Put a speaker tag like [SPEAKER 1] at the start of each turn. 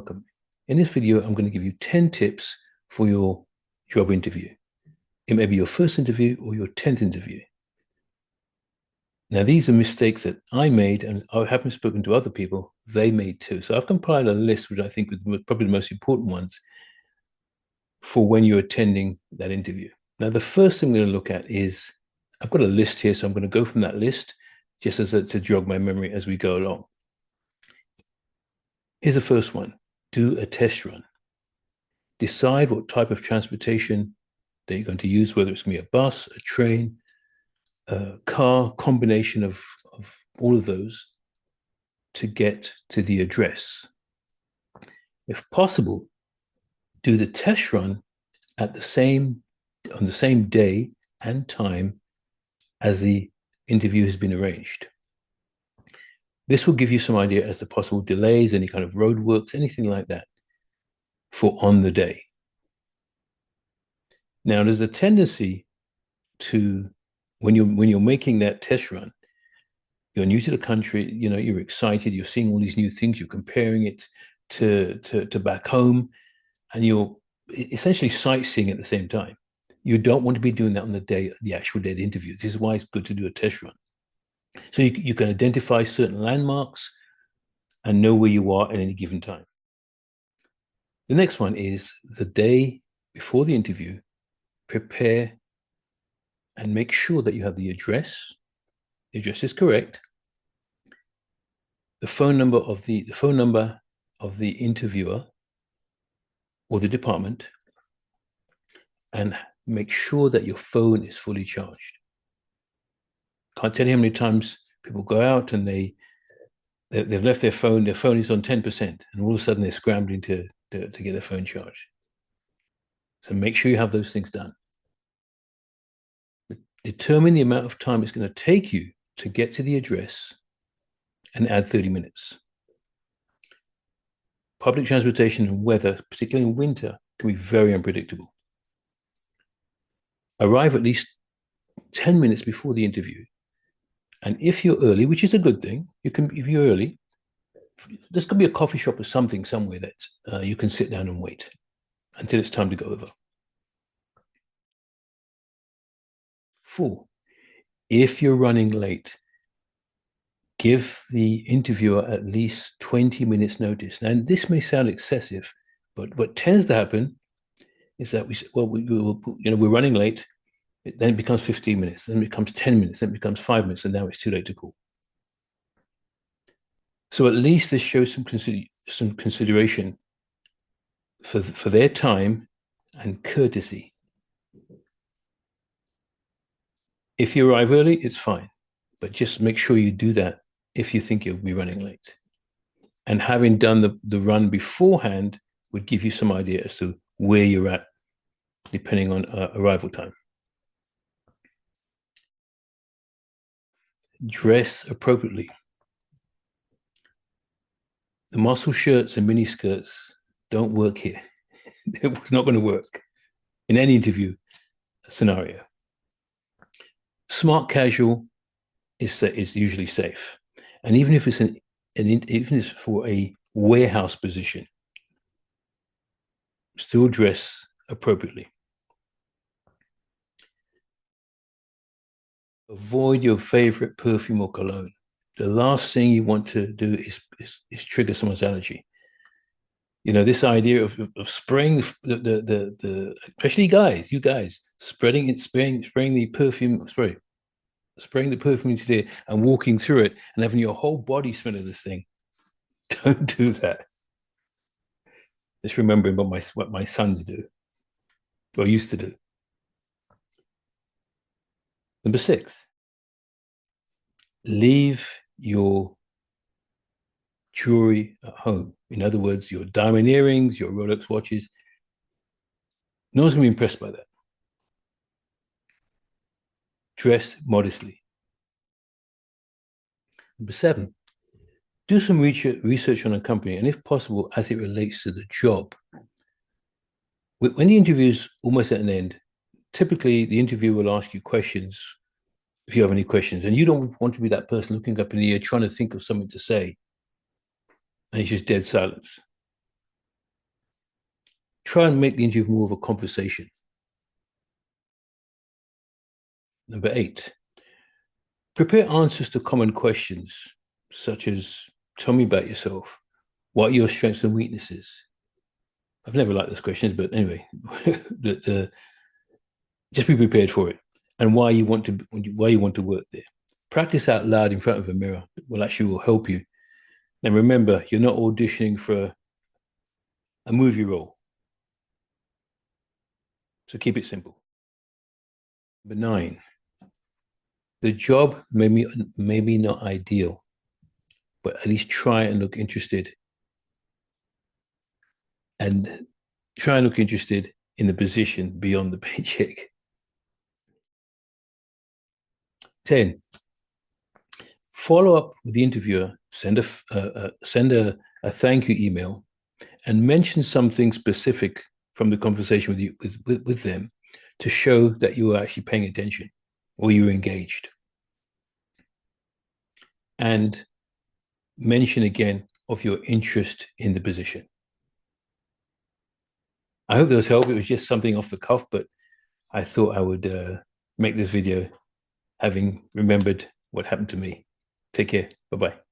[SPEAKER 1] Welcome. In this video, I'm going to give you 10 tips for your job interview. It may be your first interview or your 10th interview. Now, these are mistakes that I made, and I haven't spoken to other people, they made too. So I've compiled a list, which I think is probably the most important ones for when you're attending that interview. Now, the first thing I'm going to look at is, I've got a list here, so I'm going to go from that list just as to jog my memory as we go along. Here's the first one. Do a test run. Decide what type of transportation that you're going to use, whether it's going to be a bus, a train, a car, combination of all of those to get to the address. If possible, do the test run on the same day and time as the interview has been arranged. This will give you some idea as to possible delays, any kind of roadworks, anything like that for on the day. Now, there's a tendency to, when you're making that test run, you're new to the country, you're excited, you're seeing all these new things, you're comparing it to back home, and you're essentially sightseeing at the same time. You don't want to be doing that on the actual day of the interview. This is why it's good to do a test run. So you can identify certain landmarks and know where you are at any given time. The next one is the day before the interview, prepare and make sure that you have the address. The address is correct. The phone number of the interviewer or the department, and make sure that your phone is fully charged. Can't tell you how many times people go out and they've left their phone is on 10%, and all of a sudden they're scrambling to get their phone charged. So make sure you have those things done. Determine the amount of time it's going to take you to get to the address and add 30 minutes. Public transportation and weather, particularly in winter, can be very unpredictable. Arrive at least 10 minutes before the interview. And if you're early, which is a good thing, if you're early, there's going to be a coffee shop or something somewhere that you can sit down and wait until it's time to go over. 4, if you're running late, give the interviewer at least 20 minutes notice. Now, this may sound excessive, but what tends to happen is that we're running late. Then it becomes 15 minutes, then it becomes 10 minutes, then it becomes 5 minutes, and now it's too late to call. So at least this shows some consideration for their time and courtesy. If you arrive early, it's fine, but just make sure you do that if you think you'll be running late. And having done the run beforehand would give you some idea as to where you're at, depending on arrival time. Dress appropriately. The muscle shirts and mini skirts don't work here. It's not going to work in any interview scenario. Smart casual is usually safe, and even if it's even if it's for a warehouse position, still dress appropriately. Avoid your favorite perfume or cologne. The last thing you want to do is trigger someone's allergy. This idea of spraying the especially you guys, spraying the perfume spraying the perfume into there and walking through it and having your whole body smell of this thing. Don't do that. Just remembering what my sons do, or used to do. Number 6, leave your jewelry at home. In other words, your diamond earrings, your Rolex watches. No one's going to be impressed by that. Dress modestly. Number 7, do some research on a company, and if possible, as it relates to the job. When the interview is almost at an end, typically the interviewer will ask you questions, if you have any questions, and you don't want to be that person looking up in the air trying to think of something to say, and it's just dead silence. Try and make the interview more of a conversation. Number 8, prepare answers to common questions, such as, tell me about yourself. What are your strengths and weaknesses? I've never liked those questions, but anyway, just be prepared for it, and why you want to work there. Practice out loud in front of a mirror. Will actually help you. And remember, you're not auditioning for a movie role, so keep it simple. Number 9, the job may be not ideal, but at least try and look interested, and try and look interested in the position beyond the paycheck. 10, follow up with the interviewer. Send a thank you email, and mention something specific from the conversation with them to show that you were actually paying attention or you were engaged. And mention again of your interest in the position. I hope those help. It was just something off the cuff, but I thought I would make this video having remembered what happened to me. Take care. Bye-bye.